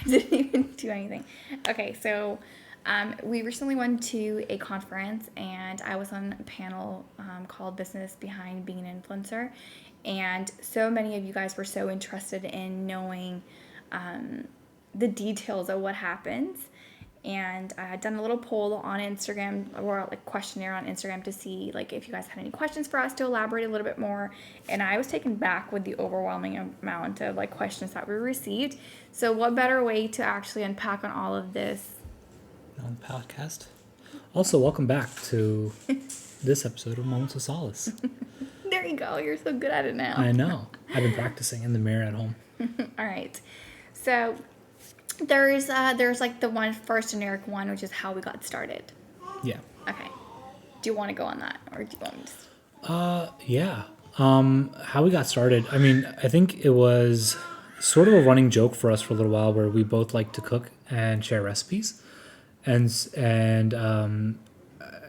didn't even do anything. Okay, so we recently went to a conference and I was on a panel called Business Behind Being an Influencer. And so many of you guys were so interested in knowing the details of what happens. And I had done a little poll on Instagram or like questionnaire on Instagram to see like if you guys had any questions for us to elaborate a little bit more. And I was taken back with the overwhelming amount of like questions that we received. So what better way to actually unpack on all of this on the podcast? Also, welcome back to this episode of Moments of Solace. There you go. You're so good at it now. I know. I've been practicing in the mirror at home. All right. So there's like the one first generic one, which is how we got started. Yeah. Okay. Do you want to go on that, or do you want me to? Yeah. How we got started. I mean, I think it was sort of a running joke for us for a little while, where we both like to cook and share recipes, and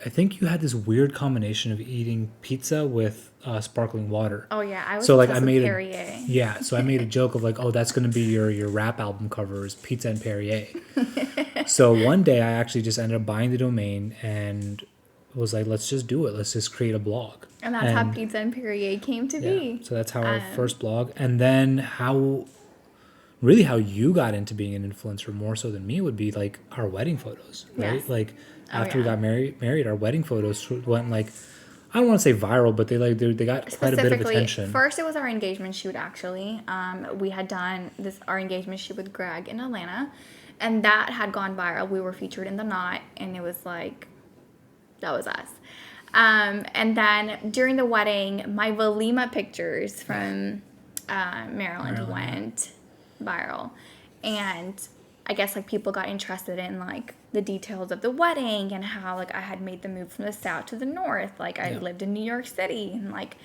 I think you had this weird combination of eating pizza with sparkling water. Oh yeah, I was so like obsessed I made with Perrier. So I made a joke of like, oh, that's gonna be your rap album cover is pizza and Perrier. So one day I actually just ended up buying the domain and was like, let's just do it. Let's just create a blog. And that's how Pizza and Perrier came to be. So that's how our first blog, and then how you got into being an influencer more so than me would be like our wedding photos, right? Yes. Like after we got married, our wedding photos went like, I don't want to say viral, but they got quite a bit of attention. First, it was our engagement shoot. Actually, we had done our engagement shoot with Greg in Atlanta, and that had gone viral. We were featured in The Knot, and it was like, that was us. And then during the wedding, my Valima pictures from Maryland went viral, and I guess like people got interested in like the details of the wedding and how like I had made the move from the south to the north, like I lived in New York City, and like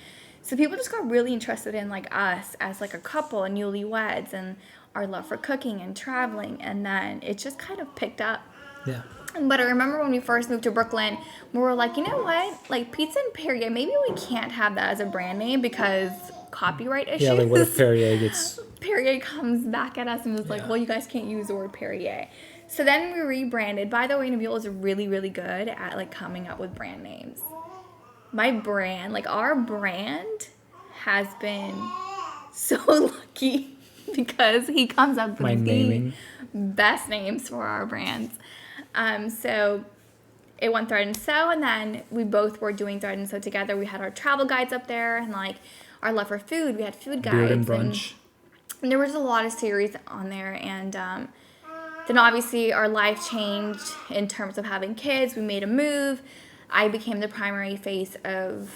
so people just got really interested in like us as like a couple and newlyweds and our love for cooking and traveling, and then it just kind of picked up. Yeah. But I remember when we first moved to Brooklyn, we were like, you know what, like Pizza and Perrier, maybe we can't have that as a brand name because copyright issues. Yeah, like what if Perrier gets... Perrier comes back at us and was like, well, you guys can't use the word Perrier. So then we rebranded. By the way, Nabil is really, really good at like coming up with brand names. My brand, like our brand has been so lucky because he comes up with the best names for our brands. So it went Thread and Sew, and then we both were doing Thread and Sew together. We had our travel guides up there and like our love for food. We had food guides. Beard and brunch. And there was a lot of series on there, and then obviously our life changed in terms of having kids. We made a move. I became the primary face of,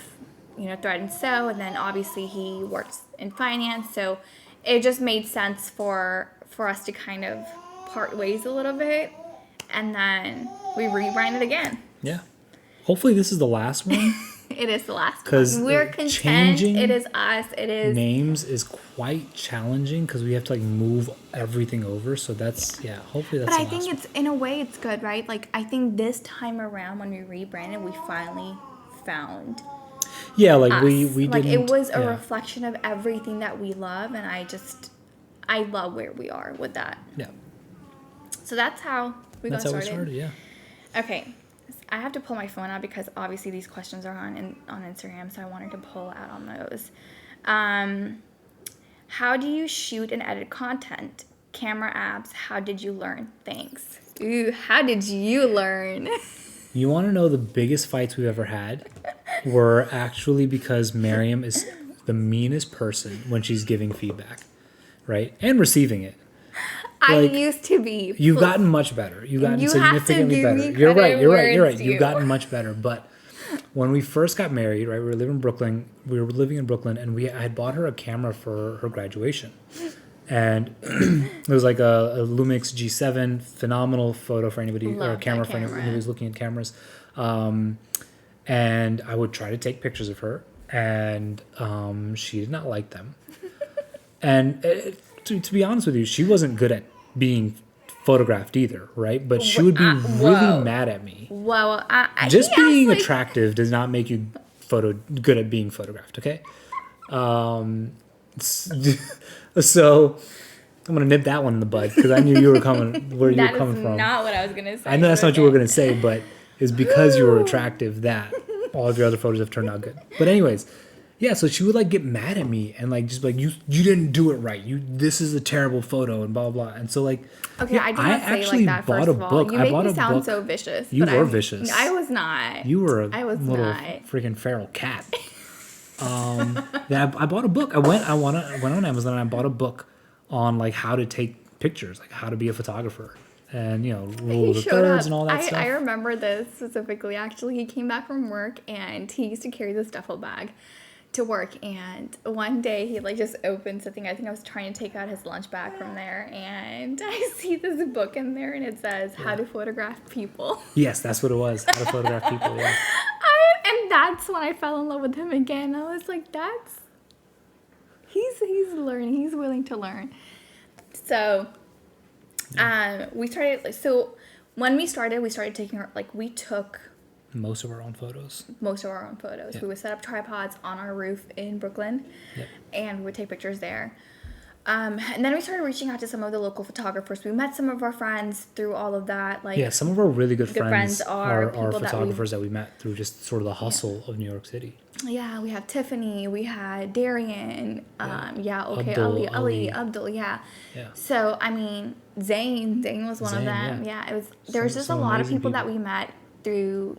Thread and Sew, and then obviously he works in finance, so it just made sense for us to kind of part ways a little bit, and then we rebranded again. Yeah. Hopefully this is the last one. It is the last one. We're content. It is us. It is. Names is quite challenging because we have to like move everything over. So that's, hopefully that's But I think it's, in a way, it's good, right? Like, I think this time around when we rebranded, we finally found like us. we like, didn't. It was a reflection of everything that we love, and I love where we are with that. Yeah. So that's how we got started. That's how we started, yeah. Okay. I have to pull my phone out because obviously these questions are on Instagram, so I wanted to pull out on those. How do you shoot and edit content? Camera apps, how did you learn? Thanks. Ooh, how did you learn? You want to know the biggest fights we've ever had were actually because Maryam is the meanest person when she's giving feedback, right? And receiving it. I used to be. You've gotten much better. You've gotten significantly better. You're right. You've gotten much better. But when we first got married, right, we were living in Brooklyn, and I had bought her a camera for her graduation. And it was like a Lumix G7, phenomenal photo for anybody, or a camera for anybody who's looking at cameras. And I would try to take pictures of her, and she did not like them. And to be honest with you, she wasn't good at being photographed either, right? But she would be really mad at me. Well, just being attractive does not make you good at being photographed, okay? So I'm gonna nip that one in the bud because I knew you were coming where you were coming from. That is not what I was gonna say. I know that's not what you were gonna say, but it's because you were attractive that all of your other photos have turned out good. But anyways, yeah. So she would like get mad at me and like just like you didn't do it right. This is a terrible photo and blah blah blah. And so like okay, yeah, I did not say like that. First of all, you make me sound so vicious. You were vicious. I was not. You were a little freaking feral cat. Yeah, I bought a book. I went on Amazon and I bought a book on like how to take pictures, like how to be a photographer, and rule of the thirds and all that stuff. I remember this specifically. Actually, he came back from work and he used to carry this duffel bag to work, and one day he like just opened something. I think I was trying to take out his lunch bag from there, and I see this book in there and it says how to photograph people. Yes, that's what it was. How to photograph people. Yeah. And that's when I fell in love with him again. I was like, he's learning. He's willing to learn. So, we started. So when we started taking we took most of our own photos. Yep. We would set up tripods on our roof in Brooklyn, yep, and we would take pictures there. And then we started reaching out to some of the local photographers. We met some of our friends through all of that. Some of our really good friends are photographers that we met through just sort of the hustle of New York City. Yeah, we have Tiffany, we had Darian, Ali, Abdul, yeah. So, I mean, Zane was one of them. Yeah, it was. There was just a lot of people that we met through,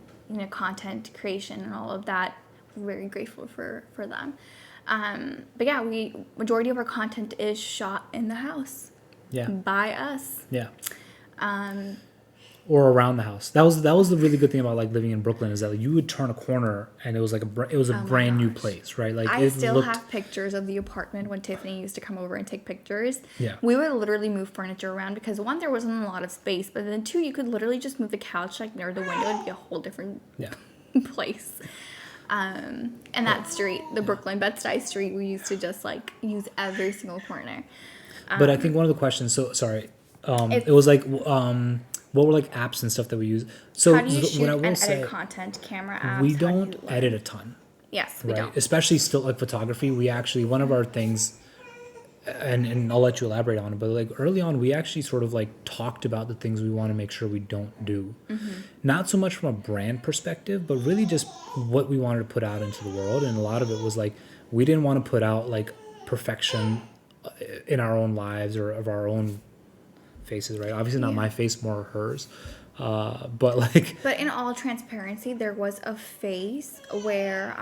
content creation and all of that. We're very grateful for them. But yeah, majority of our content is shot in the house. Yeah. By us. Yeah. Or around the house. That was the really good thing about like living in Brooklyn is that you would turn a corner and it was like a brand new place, right? Like I still have pictures of the apartment when Tiffany used to come over and take pictures. Yeah. We would literally move furniture around because one, there wasn't a lot of space, but then two, you could literally just move the couch like near the window. It'd be a whole different place. And that street, the Brooklyn Bed-Stuy street, we used to just like use every single corner. But I think one of the questions, it was like, what were like apps and stuff that we use? So how do you shoot and edit content, camera apps? We don't edit a ton. Yes, we don't. Especially still like photography. We actually, one of our things, and I'll let you elaborate on it, but like early on, we actually sort of like talked about the things we want to make sure we don't do. Mm-hmm. Not so much from a brand perspective, but really just what we wanted to put out into the world. And a lot of it was like, we didn't want to put out like perfection in our own lives or of our own faces, right? Obviously not my face, more hers. But in all transparency, there was a phase where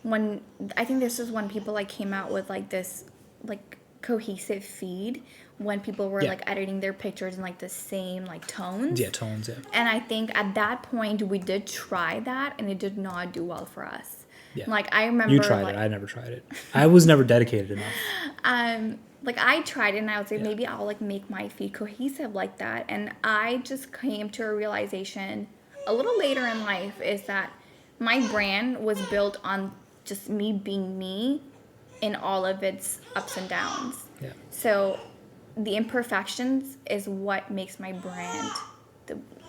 when I think this is when people like came out with like this like cohesive feed, when people were like editing their pictures in like the same like tones. Yeah, tones, yeah. And I think at that point we did try that and it did not do well for us. Yeah. Like I remember you tried it. I never tried it. I was never dedicated enough. Like I tried it and I would say maybe I'll like make my feed cohesive like that. And I just came to a realization a little later in life is that my brand was built on just me being me in all of its ups and downs. Yeah. So the imperfections is what makes my brand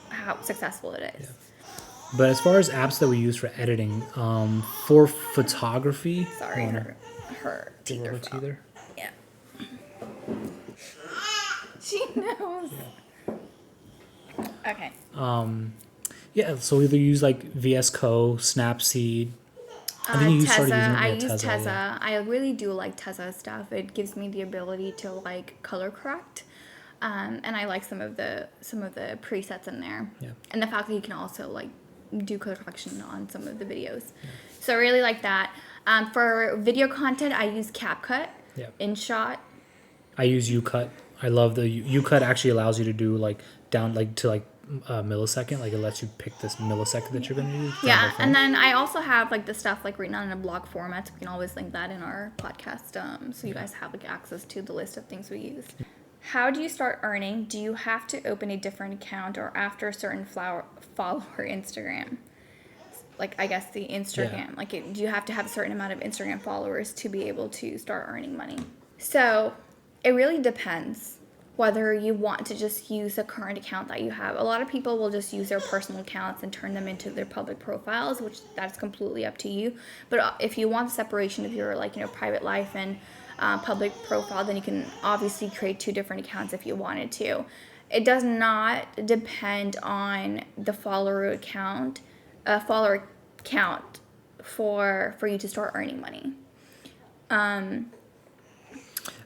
how successful it is. Yeah. But as far as apps that we use for editing, for photography, sorry, her teeth are fell. Yeah. She knows. Yeah. Okay. Yeah, so we either use like VS Code, Snapseed. I think you started using I use Tezza. Yeah. I really do like Tezza stuff. It gives me the ability to like color correct. And I like some of the presets in there. Yeah. And the fact that you can also like do color correction on some of the videos. Yeah. So I really like that. For video content, I use CapCut, InShot. I use UCut. I love the UCut actually allows you to do like down like to like a millisecond, like it lets you pick this millisecond that you're going to use. Yeah, and then I also have like the stuff like written on in a blog format, so we can always link that in our podcast, so you guys have like access to the list of things we use. How do you start earning? Do you have to open a different account or after a certain follower Instagram? Like I guess the Instagram, do you have to have a certain amount of Instagram followers to be able to start earning money? So it really depends whether you want to just use a current account that you have. A lot of people will just use their personal accounts and turn them into their public profiles, which that's completely up to you. But if you want separation of your private life and public profile, then you can obviously create 2 different accounts if you wanted to. It does not depend on the follower count for you to start earning money.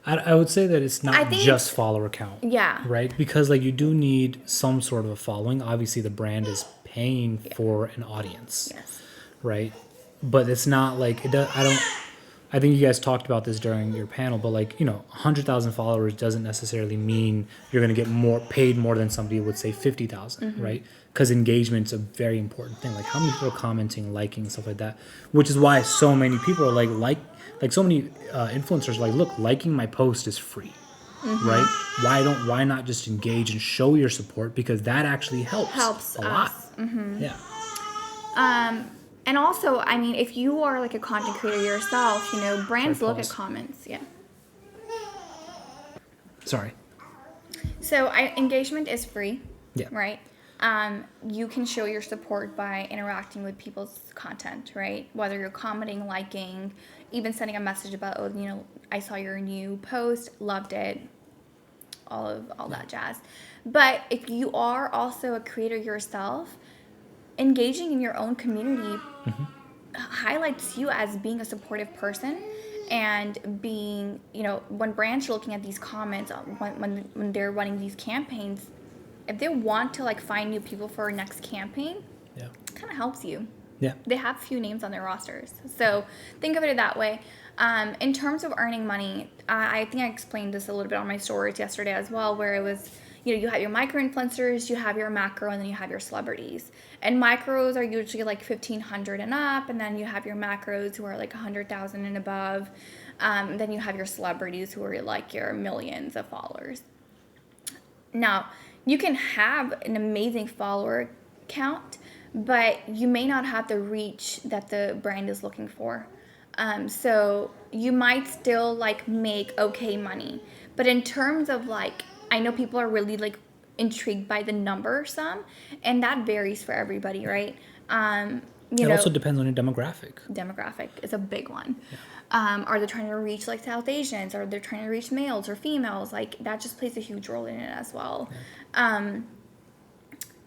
I would say that it's not just follower count. Yeah. Right? Because like you do need some sort of a following. Obviously the brand is paying for an audience. Yes. Right? But it's not like I think you guys talked about this during your panel, but like, 100,000 followers doesn't necessarily mean you're going to get paid more than somebody would say 50,000, right? Because engagement's a very important thing. Like how many people are commenting, liking, stuff like that, which is why so many people are like so many influencers are like, look, liking my post is free, right? Why not just engage and show your support, because that actually helps a lot. Yeah. And also, I mean, if you are like a content creator yourself, brands look at comments. Yeah. Sorry. So engagement is free. Yeah. Right. You can show your support by interacting with people's content, right? Whether you're commenting, liking, even sending a message about, I saw your new post, loved it, all that jazz. But if you are also a creator yourself, engaging in your own community highlights you as being a supportive person, and being, when brands are looking at these comments, when they're running these campaigns, if they want to like find new people for our next campaign, it kind of helps you. Yeah. They have few names on their rosters. So think of it that way. In terms of earning money, I think I explained this a little bit on my stories yesterday as well, where it was, you have your micro influencers, you have your macro, and then you have your celebrities. And micros are usually like 1,500 and up, and then you have your macros who are like 100,000 and above. Then you have your celebrities who are like your millions of followers. Now, you can have an amazing follower count, but you may not have the reach that the brand is looking for. So you might still like make okay money. But in terms of like, I know people are really like intrigued by the number some, and that varies for everybody, right? It also depends on your demographic. Demographic is a big one. Yeah. Are they trying to reach like South Asians? Are they trying to reach males or females? Like that just plays a huge role in it as well. Yeah.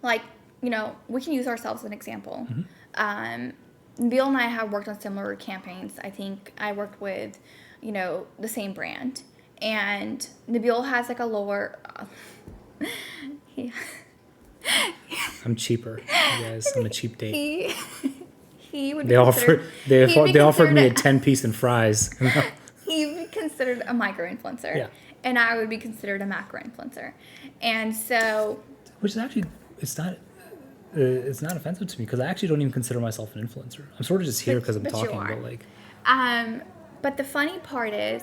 We can use ourselves as an example. Bill and I have worked on similar campaigns. I think I worked with, the same brand. And Nabil has like a lower... I'm cheaper, you guys. I'm a cheap date. He would. They offered me a 10-piece and fries. He would be considered a micro influencer. Yeah. And I would be considered a macro influencer. And so... Which is actually... It's not offensive to me, because I actually don't even consider myself an influencer. I'm sort of just here because I'm talking, but like... But the funny part is,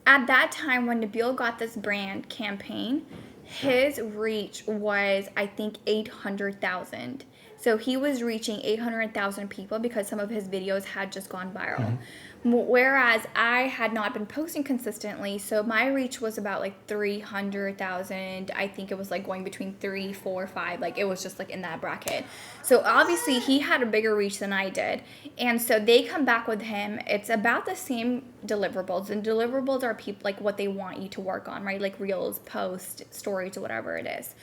at that time when Nabil got this brand campaign, his reach was, I think, 800,000. So he was reaching 800,000 people because some of his videos had just gone viral. Whereas I had not been posting consistently, so my reach was about like 300,000. I think it was like going between 3, 4, 5. Like it was just like in that bracket. So obviously he had a bigger reach than I did. And so they come back with him. It's about the same deliverables. And deliverables are people like what they want you to work on, right? Like reels, posts, stories, or whatever it is.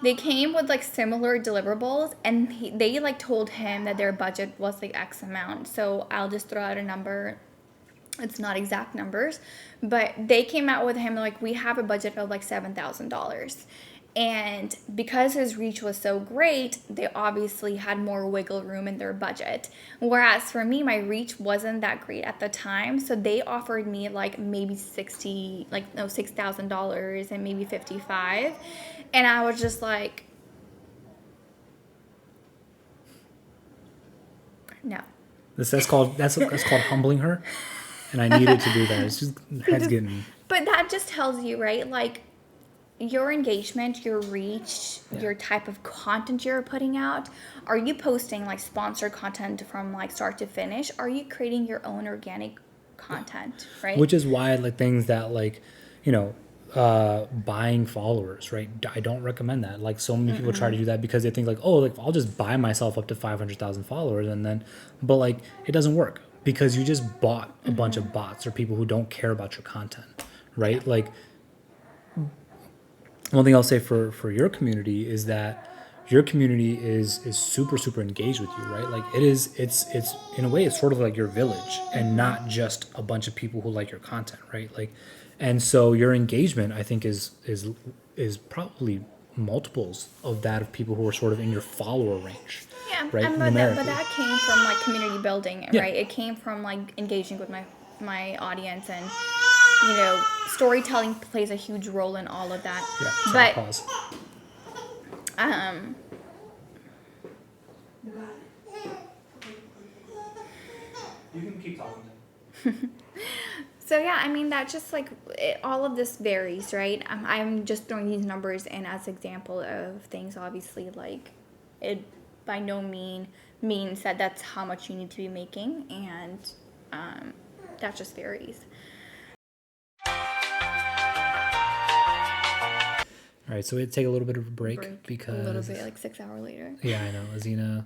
They came with like similar deliverables, and they like told him that their budget was like X amount. So I'll just throw out a number. It's not exact numbers, but they came out with him like, we have a budget of like $7,000. And because his reach was so great, they obviously had more wiggle room in their budget. Whereas for me, my reach wasn't that great at the time. So they offered me like maybe $6,000 and maybe $55,000. And I was just like, no. That's called humbling her. And I needed to do that. It's just head's getting... But that just tells you, right? Like, your engagement, your reach, your type of content you're putting out. Are you posting like sponsored content from like start to finish? Are you creating your own organic content, right? Which is why like things that like, buying followers, right? I don't recommend that. Like so many people try to do that because they think like, oh, like I'll just buy myself up to 500,000 followers, and then, but like it doesn't work. because you just bought a bunch of bots or people who don't care about your content, right? Yeah. Like, one thing I'll say for your community is that your community is super super engaged with you, right? Like it's in a way it's sort of like your village and not just a bunch of people who like your content, right? Like, and so your engagement I think is probably multiples of that of people who are sort of in your follower range. Yeah, Right, and but that came from like community building, Yeah. right? It came from like engaging with my audience, and storytelling plays a huge role in all of that. Yeah, sorry, But pause. You can keep talking. So yeah, I mean that just like all of this varies, right? I'm just throwing these numbers in as example of things. Obviously, like it by no means that that's how much you need to be making, and that just varies. All right, so we had to take a little bit of a break because a little bit, like 6 hours later. Yeah, I know. Azina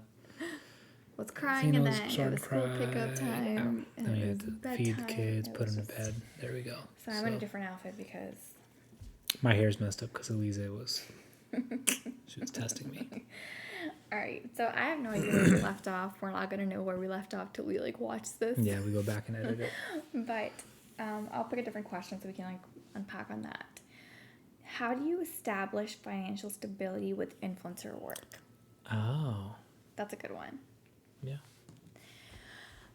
was crying, and then it was school pickup time. And then we had to feed the kids, put them to bed. There we go. So I'm in a different outfit because my hair's messed up because Elisa was she was testing me. All right, so I have no idea where we left off. We're not gonna know where we left off till we like watch this. Yeah, we go back and edit it. But I'll pick a different question so we can like unpack on that. How do you establish financial stability with influencer work? Oh, that's a good one. Yeah.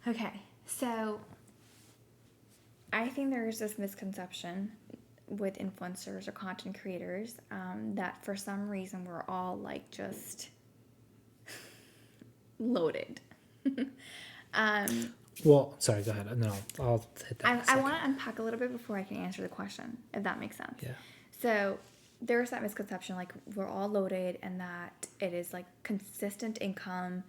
Okay, so I think there's this misconception with influencers or content creators that for some reason we're all like just loaded. Well, sorry, go ahead. No, I'll hit that. I want to unpack a little bit before I can answer the question, if that makes sense. Yeah. So there's that misconception, like we're all loaded and that it is like consistent income,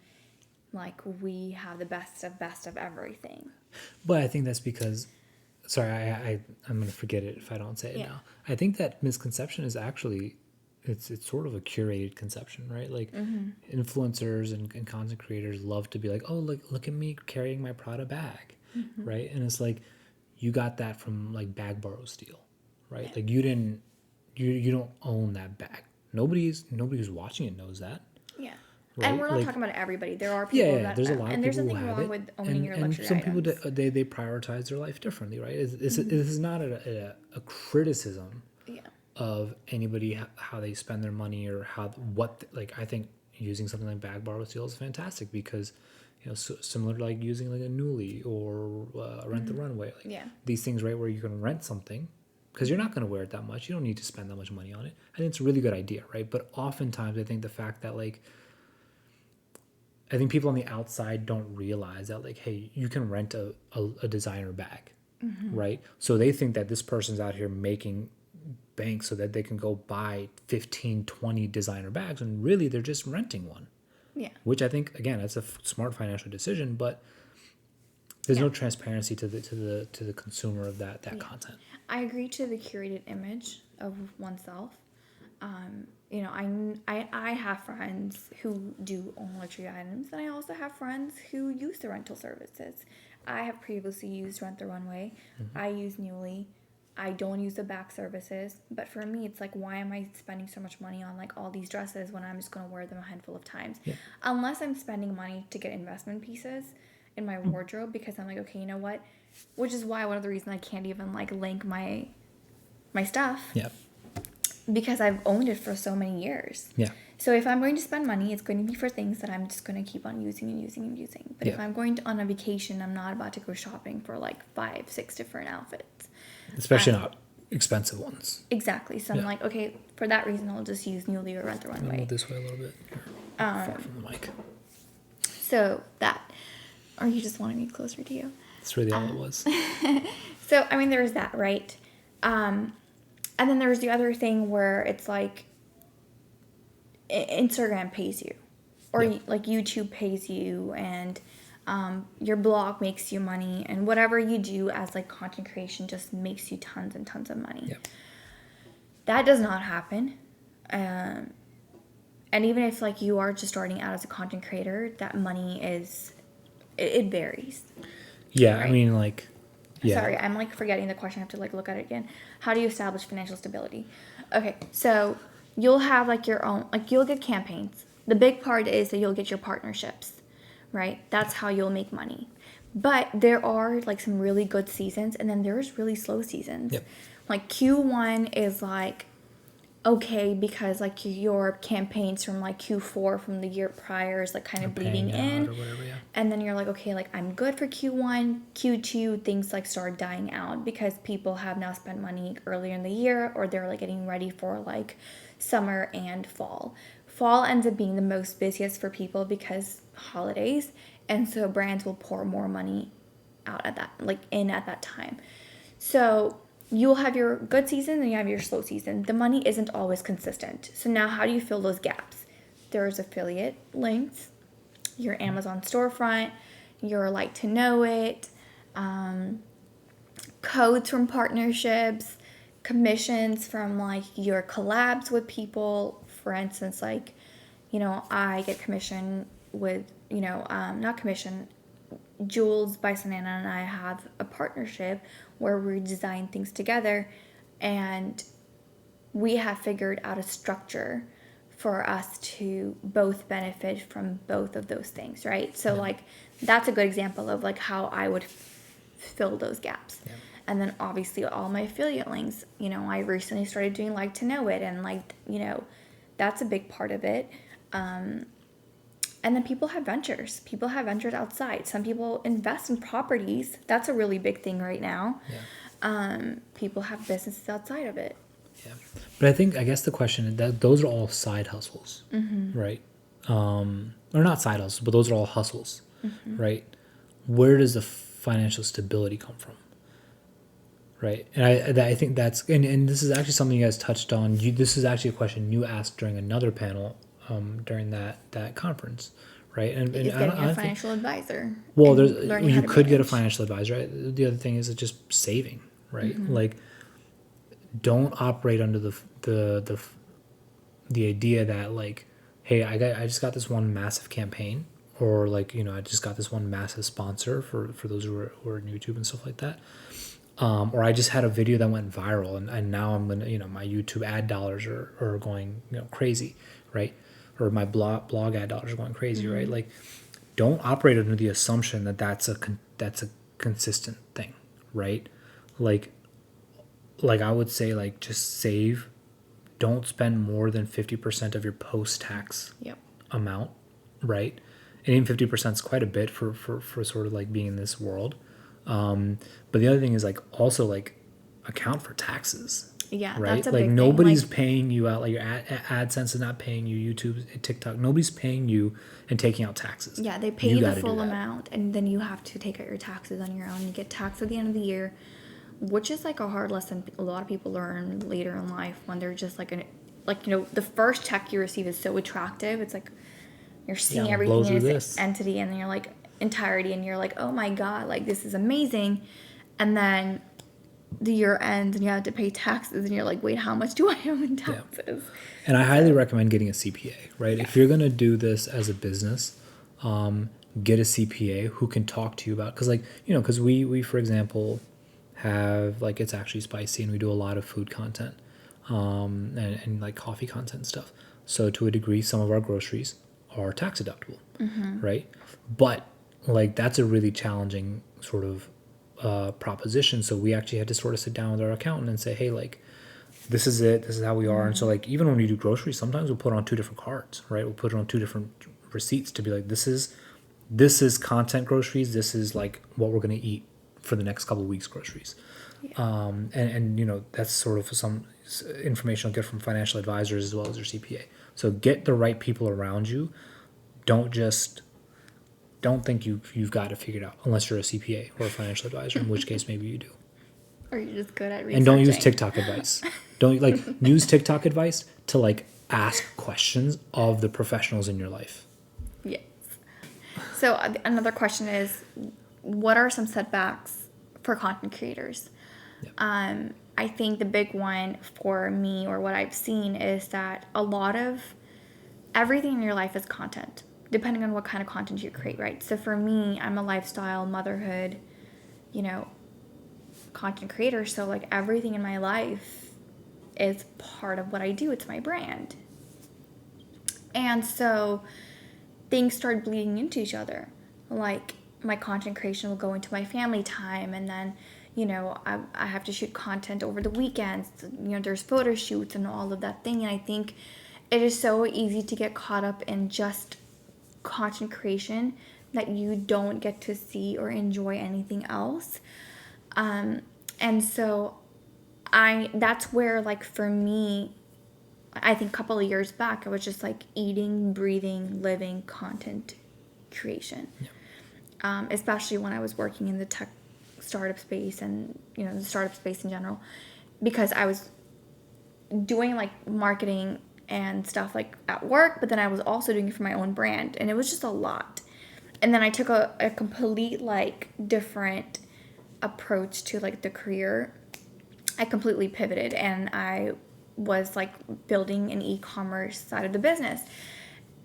like we have the best of everything. But I think that's because, sorry, I'm going to forget it if I don't say it now. I think that misconception is actually, it's sort of a curated conception, right? Like influencers and content creators love to be like, oh, look at me carrying my Prada bag, right? And it's like, you got that from like bag borrow steal, right? Like you don't own that bag. Nobody who's watching it knows that. Yeah. Right? And we're not talking about everybody. There are people that there's a lot of and people there's nothing who have wrong it, with owning your luxury and some items. people they prioritize their life differently, right? This is not a criticism of anybody how they spend their money or I think using something like bag borrow steal is fantastic because similar to like using like a Nuuly or Rent the Runway, these things, right, where you can rent something because you're not going to wear it that much. You don't need to spend that much money on it. I think it's a really good idea, right? But oftentimes I think the fact that I think people on the outside don't realize that hey, you can rent a designer bag, right? So they think that this person's out here making bank so that they can go buy 15, 20 designer bags, and really they're just renting one. Yeah. Which I think, again, that's a smart financial decision, but there's no transparency to the consumer of that content. I agree to the curated image of oneself. I have friends who do own luxury items, and I also have friends who use the rental services. I have previously used Rent the Runway. I use Nuuly. I don't use the back services, but for me, it's like, why am I spending so much money on like all these dresses when I'm just going to wear them a handful of times? Yeah. Unless I'm spending money to get investment pieces in my wardrobe, because I'm like, okay, you know what? Which is why one of the reasons I can't even like link my stuff. Yeah. Because I've owned it for so many years. Yeah. So if I'm going to spend money, it's going to be for things that I'm just going to keep on using and using and using. But if I'm going on a vacation, I'm not about to go shopping for like 5-6 different outfits. Especially not expensive ones. Exactly. So I'm like, okay, for that reason, I'll just use Nuuly or Rent the Runway. Move this way a little bit. Far from the mic. So that, or you just wanted me closer to you. That's really all it was. So, I mean, there's that, right? And then there's the other thing where it's like Instagram pays you, or like YouTube pays you, and your blog makes you money, and whatever you do as like content creation just makes you tons and tons of money. Yep. That does not happen. And even if like you are just starting out as a content creator, that money it varies. Yeah, right? I mean, like, yeah. Sorry, I'm like forgetting the question. I have to like look at it again. How do you establish financial stability? Okay, so you'll have like your own, like you'll get campaigns. The big part is that you'll get your partnerships, right? That's how you'll make money. But there are like some really good seasons, and then there's really slow seasons. Yep. Like Q1 is like okay because like your campaigns from like Q4 from the year prior is like kind of bleeding in, or whatever, yeah. And then you're like, okay, like I'm good for Q1, Q2 things like start dying out because people have now spent money earlier in the year, or they're like getting ready for like summer and fall. Fall ends up being the most busiest for people because holidays, and so brands will pour more money out at that, like in at that time. So you'll have your good season and you have your slow season. The money isn't always consistent. So now how do you fill those gaps? There's affiliate links, your Amazon storefront, your like to know it, codes from partnerships, commissions from like your collabs with people. For instance, like, you know, I get commission with, you know, not commission, Jules by Sanana and I have a partnership where we design things together, and we have figured out a structure for us to both benefit from both of those things, right? So like that's a good example of like how I would fill those gaps. Yeah. And then obviously all my affiliate links, you know, I recently started doing like to know it, and like, you know, that's a big part of it. And then people have ventures. People have ventures outside. Some people invest in properties. That's a really big thing right now. Yeah. People have businesses outside of it. Yeah. But I guess the question is that those are all side hustles, right? Or not side hustles, but those are all hustles, right? Where does the financial stability come from? Right. And I think that's, and this is actually something you guys touched on. This is actually a question you asked during another panel during that conference, right? And getting a financial advisor. Well, you could get a financial advisor. Right? The other thing is just saving, right? Like, don't operate under the idea that like, hey, I just got this one massive campaign, or like, you know, I just got this one massive sponsor for those who are on YouTube and stuff like that. Or I just had a video that went viral, and now I'm gonna, you know, my YouTube ad dollars are going, you know, crazy, right? Or my blog ad dollars are going crazy, right? Like, don't operate under the assumption that that's a consistent thing, right? Like I would say, like, just save. Don't spend more than 50% of your post-tax amount, right? And even 50% is quite a bit for sort of like being in this world. But the other thing is like also like account for taxes. Yeah, right. That's a like big nobody's thing. paying you out. Like your AdSense is not paying you. YouTube, TikTok, nobody's paying you and taking out taxes. Yeah, they pay you the full amount, and then you have to take out your taxes on your own. You get taxed at the end of the year, which is like a hard lesson a lot of people learn later in life when they're just like you know, the first check you receive is so attractive. It's like you're seeing everything in its entity, and then you're like entirety, and you're like, oh my god, like this is amazing. And then the year ends and you have to pay taxes, and you're like, wait, how much do I owe in taxes? Yeah. And I highly recommend getting a CPA, right? If you're going to do this as a business, get a CPA who can talk to you about, because like, you know, because we for example have like It's Actually Spicy, and we do a lot of food content and like coffee content and stuff. So to a degree, some of our groceries are tax deductible, right? But like that's a really challenging sort of proposition. So we actually had to sort of sit down with our accountant and say, hey, like, this is it. This is how we are. And so like even when we do groceries, sometimes we'll put it on 2 different cards, right? We'll put it on 2 different receipts to be like, this is content groceries. This is like what we're going to eat for the next couple of weeks groceries. Yeah. And you know, that's sort of some information I'll get from financial advisors as well as your CPA. So get the right people around you. Don't think you've got it figured out unless you're a CPA or a financial advisor, in which case maybe you do. Or you're just good at researching. And don't use TikTok advice. Don't like use TikTok advice to like ask questions of the professionals in your life. Yes. So another question is, what are some setbacks for content creators? Yep. I think the big one for me, or what I've seen, is that a lot of everything in your life is content, depending on what kind of content you create, right? So for me, I'm a lifestyle, motherhood, content creator. So like everything in my life is part of what I do. It's my brand. And so things started bleeding into each other. Like my content creation will go into my family time, and then I have to shoot content over the weekends. There's photo shoots and all of that thing. And I think it is so easy to get caught up in just content creation that you don't get to see or enjoy anything else. And so that's where, like, for me, I think a couple of years back, I was just like eating, breathing, living content creation. Yeah. Especially when I was working in the tech startup space and, the startup space in general, because I was doing like marketing and stuff like at work, but then I was also doing it for my own brand, and it was just a lot. And then I took a complete like different approach to like the career. I completely pivoted, and I was like building an e-commerce side of the business.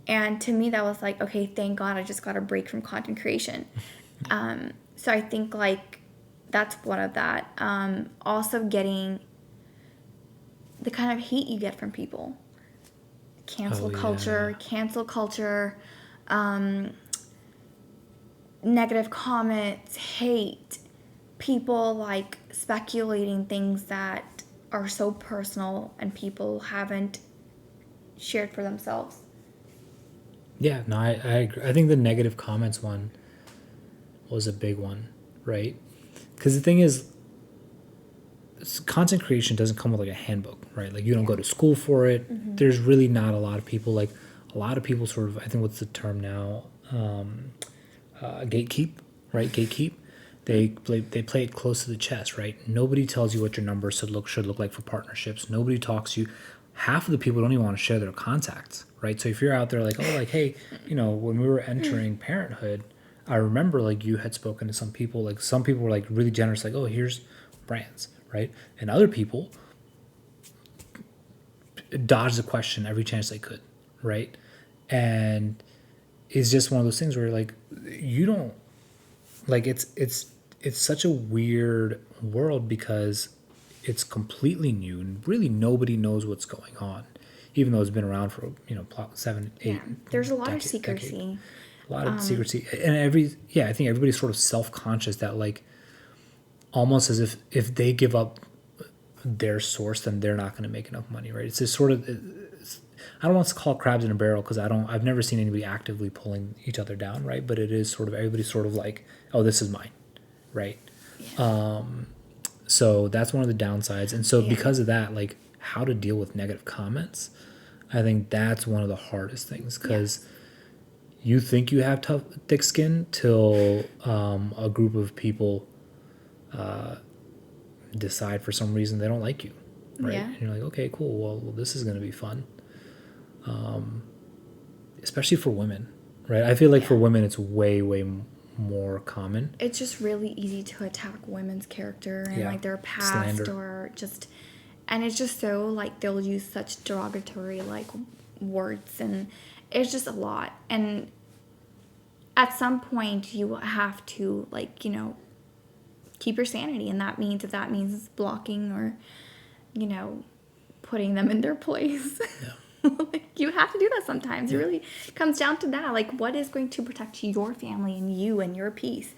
And to me that was like, okay, thank God I just got a break from content creation. So I think like that's one of that. Also getting the kind of hate you get from people. Cancel culture, negative comments, hate, people like speculating things that are so personal and people haven't shared for themselves. Yeah, no, I agree. I think the negative comments one was a big one, right? Because the thing is, content creation doesn't come with like a handbook, right? Like you don't go to school for it. Mm-hmm. There's really not a lot of people sort of, I think what's the term now? Gatekeep, right? Gatekeep. They play it close to the chest, right? Nobody tells you what your numbers should look like for partnerships. Nobody talks to you. Half of the people don't even want to share their contacts, right? So if you're out there like, oh, like, hey, when we were entering parenthood, I remember like you had spoken to some people. Like some people were like really generous, like, oh, here's brands, right? And other people dodged the question every chance they could, right? And it's just one of those things where like you don't like it's such a weird world because it's completely new and really nobody knows what's going on, even though it's been around for 7, 8. Yeah, there's a lot of secrecy. A lot of secrecy, and I think everybody's sort of self-conscious that like almost as if they give up their source, then they're not going to make enough money, right? It's just sort of, I don't want to call it crabs in a barrel because I've never seen anybody actively pulling each other down, right? But it is sort of everybody's sort of like, oh, this is mine, right? Yeah. So that's one of the downsides, and so because of that, like how to deal with negative comments, I think that's one of the hardest things because you think you have thick skin till a group of people decide for some reason they don't like you, right? Yeah. And you're like, okay, cool. Well, this is going to be fun. Especially for women, right? I feel like for women, it's way, way more common. It's just really easy to attack women's character and like their past slander. Or just, and it's just so like they'll use such derogatory like words, and it's just a lot. And at some point you have to like, keep your sanity. And that means, if that means blocking or, putting them in their place. Yeah. Like, you have to do that sometimes. Yeah. It really comes down to that. Like, what is going to protect your family and you and your peace?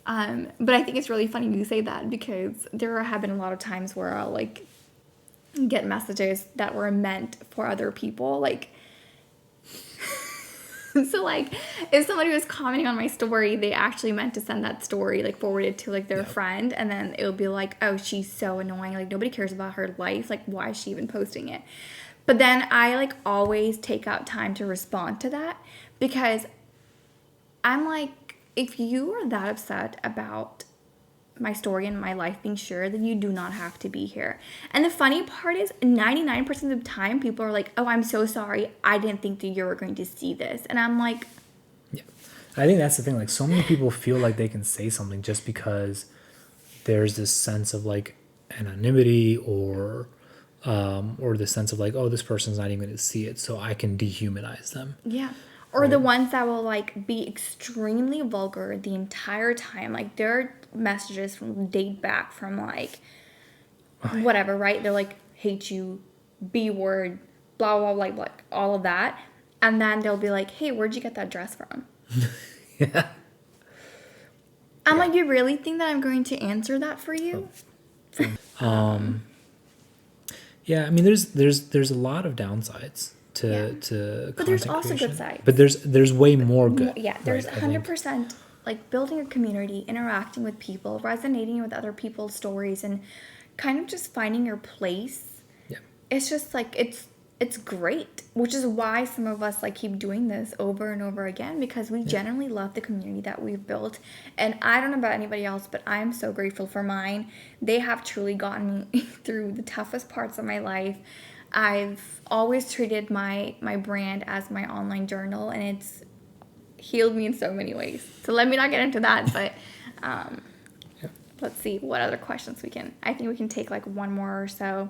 But I think it's really funny you say that because there have been a lot of times where I'll, like, get messages that were meant for other people. Like, so, like, if somebody was commenting on my story, they actually meant to send that story, like, forwarded to, like, their friend. And then it would be like, oh, she's so annoying. Like, nobody cares about her life. Like, why is she even posting it? But then I, like, always take out time to respond to that because I'm like, if you are that upset about my story and my life being shared, then you do not have to be here. And the funny part is 99% of the time people are like, oh, I'm so sorry. I didn't think that you were going to see this. And I'm like... Yeah. I think that's the thing. Like, so many people feel like they can say something just because there's this sense of, like, anonymity or the sense of like, oh, this person's not even going to see it, so I can dehumanize them. Yeah. Or the ones that will like be extremely vulgar the entire time. Like their messages date back from like whatever, right? They're like hate you, B word, blah blah blah, like all of that. And then they'll be like, "Hey, where'd you get that dress from?" Yeah. I'm like, "You really think that I'm going to answer that for you?" Yeah, I mean, there's a lot of downsides to but there's content also creation. good sides. But there's way more good. Yeah, there's 100% like building a community, interacting with people, resonating with other people's stories, and kind of just finding your place. Yeah. It's just like it's great, which is why some of us like keep doing this over and over again, because we genuinely love the community that we've built. And I don't know about anybody else, but I'm so grateful for mine. They have truly gotten me through the toughest parts of my life. I've always treated my brand as my online journal, and it's healed me in so many ways. So let me not get into that, but let's see what other questions I think we can take like one more or so.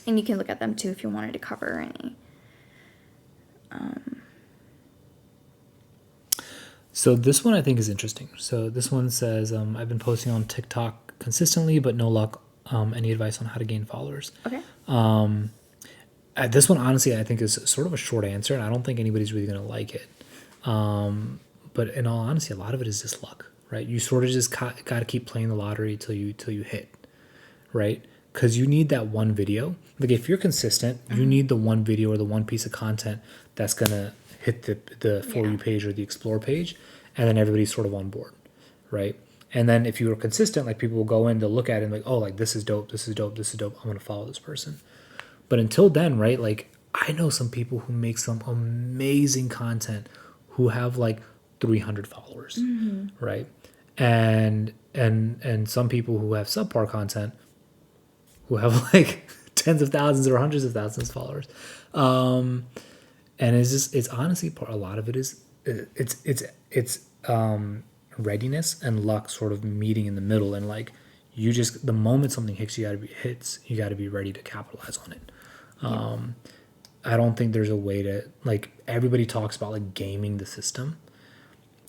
And you can look at them too if you wanted to cover any. So this one I think is interesting. So this one says, I've been posting on TikTok consistently, but no luck. Any advice on how to gain followers? Okay. This one, honestly, I think is sort of a short answer, and I don't think anybody's really going to like it. But in all honesty, a lot of it is just luck, right? You sort of just got to keep playing the lottery till you hit, right? Because you need that one video. Like if you're consistent, you need the one video or the one piece of content that's gonna hit the For You page or the Explore page, and then everybody's sort of on board, right? And then if you are consistent, like people will go in, they'll look at it and like, oh, like this is dope, this is dope, this is dope. I'm gonna follow this person. But until then, right? Like I know some people who make some amazing content who have like 300 followers, right? And some people who have subpar content who have like tens of thousands or hundreds of thousands of followers. And it's honestly a lot of it is it's readiness and luck sort of meeting in the middle. And like you just, the moment something hits, you gotta be ready to capitalize on it. I don't think there's a way to, like, everybody talks about like gaming the system.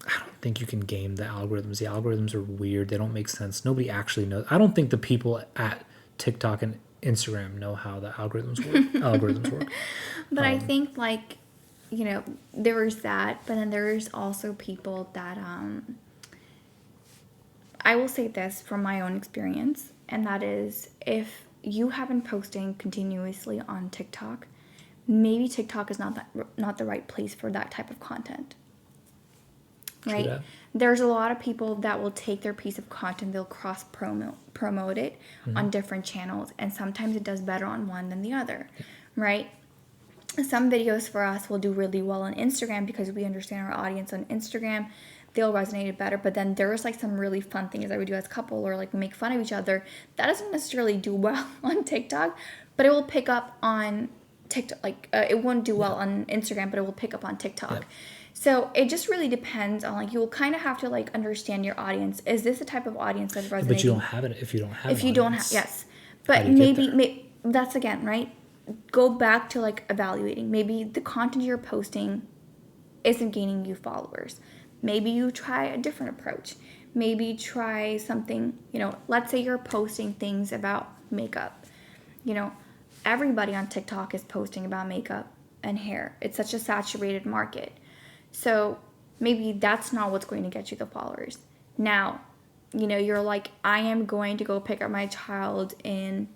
I don't think you can game the algorithms. The algorithms are weird. They don't make sense. Nobody actually knows. I don't think the people at TikTok and Instagram know how the algorithms work. But I think like, there is that, but then there's also people that I will say this from my own experience, and that is if you have been posting continuously on TikTok, maybe TikTok is not the right place for that type of content. Right? There's a lot of people that will take their piece of content, they'll cross promote it on different channels, and sometimes it does better on one than the other, right? Some videos for us will do really well on Instagram because we understand our audience on Instagram. They'll resonate better, but then there's like some really fun things that we do as a couple, or like make fun of each other. That doesn't necessarily do well on TikTok, but it will pick up on TikTok. Like it won't do well on Instagram, but it will pick up on TikTok. Yeah. So it just really depends on, like, you will kind of have to like understand your audience. Is this the type of audience that's resonating? But you don't have it if you don't have. If you don't have, yes, but maybe that's again, right? Go back to like evaluating. Maybe the content you're posting isn't gaining you followers. Maybe you try a different approach. Maybe try something. Let's say you're posting things about makeup. Everybody on TikTok is posting about makeup and hair. It's such a saturated market. So maybe that's not what's going to get you the followers. Now, you're like, I am going to go pick up my child in,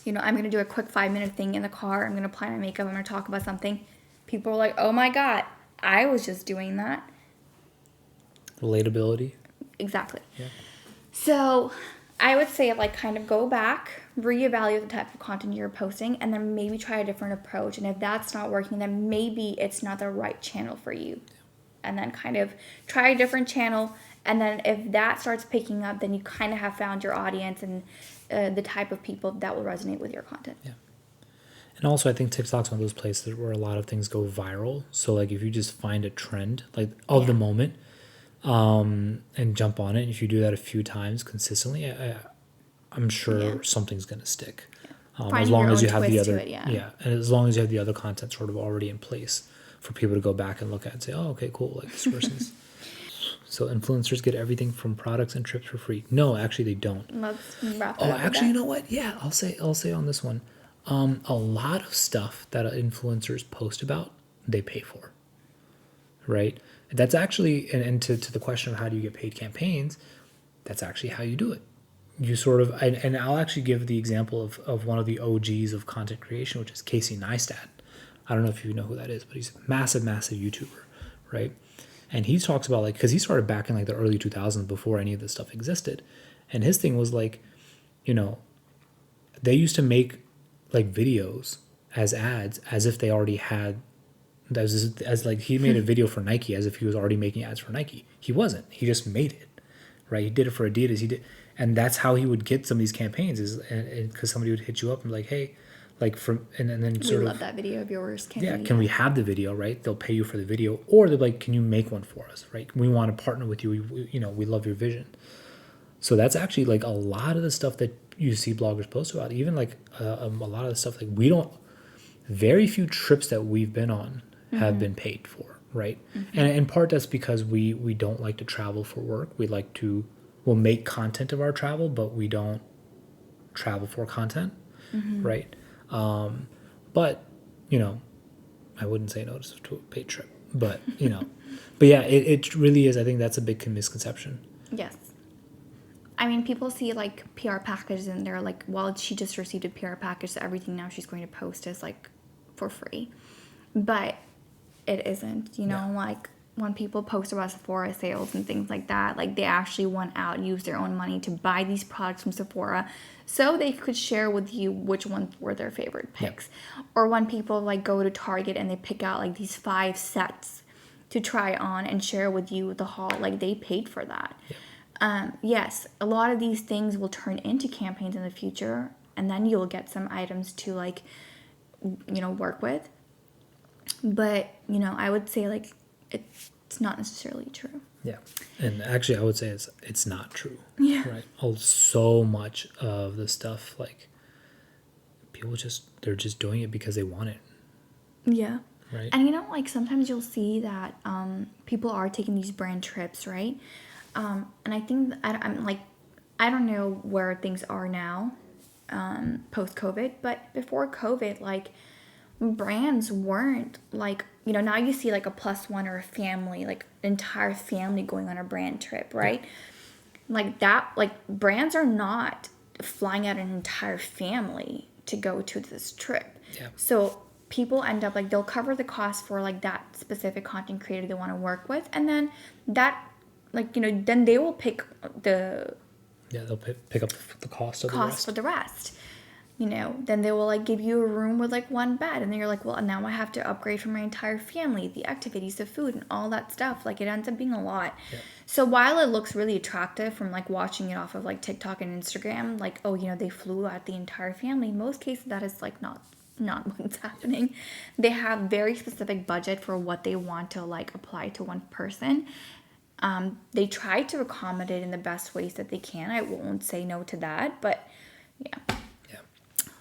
I'm going to do a quick 5-minute thing in the car. I'm going to apply my makeup. I'm going to talk about something. People are like, oh my God, I was just doing that. Relatability. Exactly. Yeah. So I would say like kind of go back, reevaluate the type of content you're posting, and then maybe try a different approach. And if that's not working, then maybe it's not the right channel for you. And then kind of try a different channel. And then if that starts picking up, then you kind of have found your audience and the type of people that will resonate with your content. Yeah. And also I think TikTok's one of those places where a lot of things go viral. So like if you just find a trend like of the moment, and jump on it. And if you do that a few times consistently, I'm sure something's going to stick. As long as you have the other, and as long as you have the other content sort of already in place for people to go back and look at and say, oh, okay, cool, like this person's. So influencers get everything from products and trips for free. No, actually they don't. Let's wrap Oh, up with actually, you that. know what? Yeah, I'll say on this one, a lot of stuff that influencers post about, they pay for, right? That's actually, and to the question of how do you get paid campaigns, that's actually how you do it. You sort of, and I'll actually give the example of one of the OGs of content creation, which is Casey Neistat. I don't know if you know who that is, but he's a massive, massive YouTuber, right? And he talks about, like, because he started back in like the early 2000s before any of this stuff existed. And his thing was like, you know, they used to make like videos as ads as if they already had, as like he made a video for Nike as if he was already making ads for Nike. He wasn't. He just made it, right? He did it for Adidas. He did, and that's how he would get some of these campaigns is because somebody would hit you up and be like, hey, like from and then sort of, We love that video of yours. can we have the video, right? They'll pay you for the video, or they're like, can you make one for us, right? We want to partner with you. We love your vision. So that's actually like a lot of the stuff that you see bloggers post about. Even like a lot of the stuff, like very few trips that we've been on have been paid for, right? And in part that's because we don't like to travel for work. We'll make content of our travel, but we don't travel for content, right? But I wouldn't say no to a paid trip, but but yeah, it really is. I think that's a big misconception. Yes. I mean, people see like PR packages and they're like, well, she just received a PR package, so everything now she's going to post is like for free. But it isn't, like when people post about Sephora sales and things like that, like they actually went out, use their own money to buy these products from Sephora so they could share with you which ones were their favorite picks. Or when people like go to Target and they pick out like these 5 sets to try on and share with you the haul, like they paid for that. Yes, a lot of these things will turn into campaigns in the future, and then you'll get some items to like, work with. But, I would say like it's not necessarily true. Yeah. And actually I would say it's not true. Yeah. Right. So much of the stuff, like people they're just doing it because they want it. Yeah. Right. And like sometimes you'll see that people are taking these brand trips, right? And I think I don't know where things are now, post-COVID, but before COVID, like brands weren't like, now you see like a +1 or a family, like entire family going on a brand trip, right? Yeah. Like that, like brands are not flying out an entire family to go to this trip. Yeah. So people end up like they'll cover the cost for like that specific content creator they want to work with, and then that, like, then they will pick they'll pick up the cost of for the rest. Then they will like give you a room with like 1 bed, and then you're like, well, now I have to upgrade for my entire family, the activities, the food, and all that stuff. Like it ends up being a lot. Yeah. So while it looks really attractive from like watching it off of like TikTok and Instagram, like, oh, they flew out the entire family, in most cases that is like not what's happening. They have very specific budget for what they want to like apply to one person. They try to accommodate in the best ways that they can. I won't say no to that, but yeah.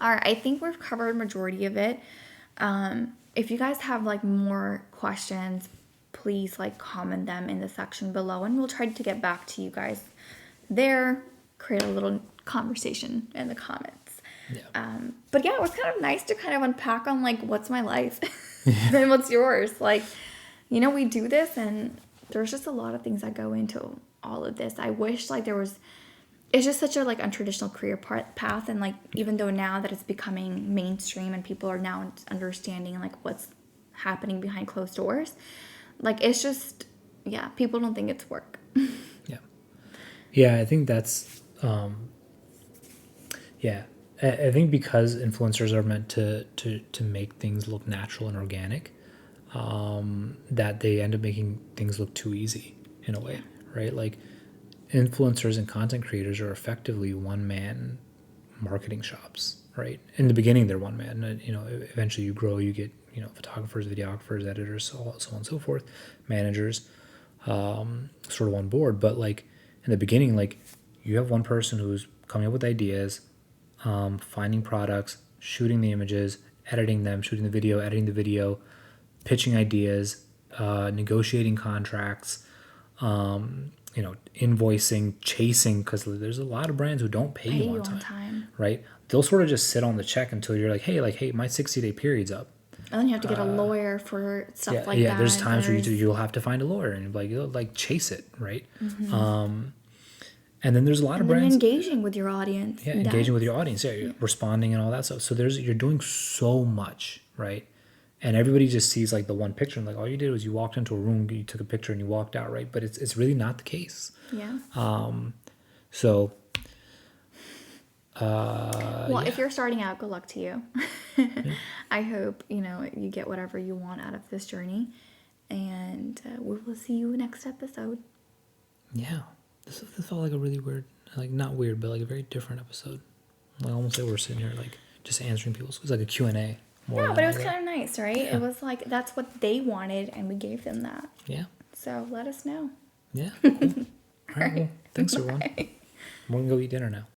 All right, I think we've covered majority of it. If you guys have like more questions, please like comment them in the section below, and we'll try to get back to you guys there, create a little conversation in the comments. Yeah. But yeah, it was kind of nice to kind of unpack on like what's my life and what's yours. Like, we do this, and there's just a lot of things that go into all of this. I wish like it's just such a like untraditional career path, and like even though now that it's becoming mainstream and people are now understanding like what's happening behind closed doors, like it's just, yeah, people don't think it's work. Yeah, I think that's I think because influencers are meant to make things look natural and organic, that they end up making things look too easy in a way, right? Like influencers and content creators are effectively one-man marketing shops, right? In the beginning, they're one man. Eventually you grow, you get, photographers, videographers, editors, so on and so forth, managers, sort of on board. But like in the beginning, like you have one person who's coming up with ideas, finding products, shooting the images, editing them, shooting the video, editing the video, pitching ideas, negotiating contracts, invoicing, chasing, because there's a lot of brands who don't pay you on time, right? They'll sort of just sit on the check until you're like, hey, my 60-day period's up. And then you have to get a lawyer for stuff like that. Yeah, there's times where you'll have to find a lawyer and chase it, right? And then there's a lot of brands engaging with your audience. Yeah, engaging with your audience. Yeah, responding and all that stuff. So you're doing so much, right? And everybody just sees like the one picture and like all you did was you walked into a room, you took a picture and you walked out, right? But it's really not the case. Yeah. If you're starting out, good luck to you. I hope you get whatever you want out of this journey, and we will see you next episode. Yeah. This felt like a really weird, like not weird, but like a very different episode. Like almost like we're sitting here like just answering people's. It was like a Q&A. Yeah, but it was kind of nice, right? Yeah. It was like that's what they wanted, and we gave them that. Yeah. So let us know. Yeah. Cool. All right. Well, thanks everyone. We're gonna go eat dinner now.